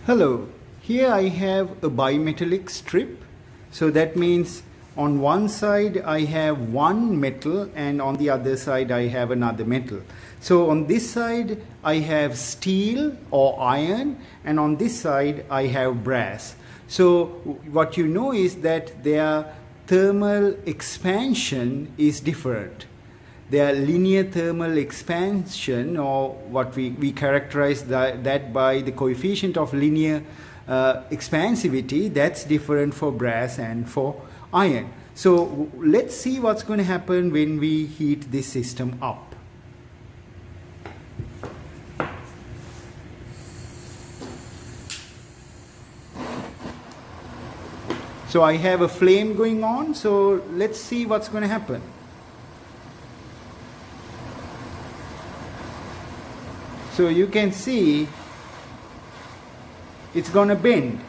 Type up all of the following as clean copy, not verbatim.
Hello, here I have a bimetallic strip. So that means on one side I have one metal and on the other side I have another metal. So on this side I have steel or iron, and on this side I have brass. So what you know is that their thermal expansion is different. Their linear thermal expansion, or what we characterize that by the coefficient of linear expansivity, that's different for brass and for iron. So let's see what's going to happen when we heat this system up. So I have a flame going on, so let's see what's going to happen. So you can see it's going to bend.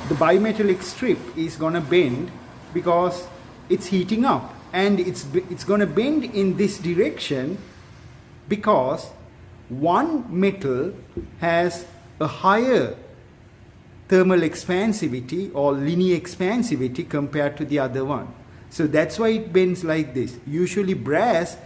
The bimetallic strip is going to bend because it's heating up, and it's going to bend in this direction because one metal has a higher thermal expansivity or linear expansivity compared to the other one. So that's why it bends like this. Usually brass,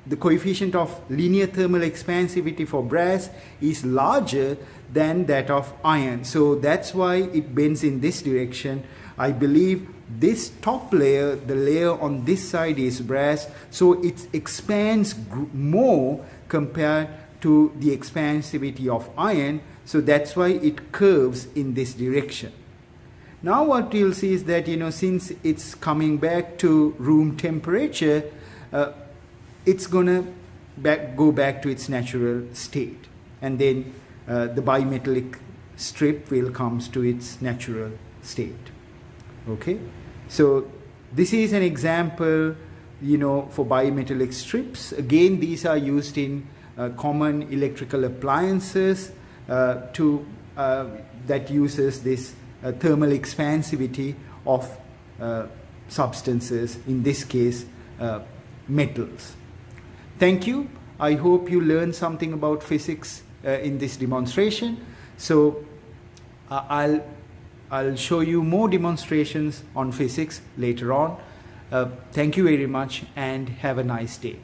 the coefficient of linear thermal expansivity for brass is larger than that of iron. So that's why it bends in this direction. I believe this top layer, the layer on this side, is brass, so it expands more compared to the expansivity of iron. So that's why it curves in this direction. Now what you'll see is that, since it's coming back to room temperature, it's going to go back to its natural state. And then the bimetallic strip will come to its natural state. Okay? So this is an example, for bimetallic strips. Again, these are used in common electrical appliances that uses this thermal expansivity of substances, in this case metals. Thank you. I hope you learned something about physics in this demonstration. So I'll show you more demonstrations on physics later on. Thank you very much and have a nice day.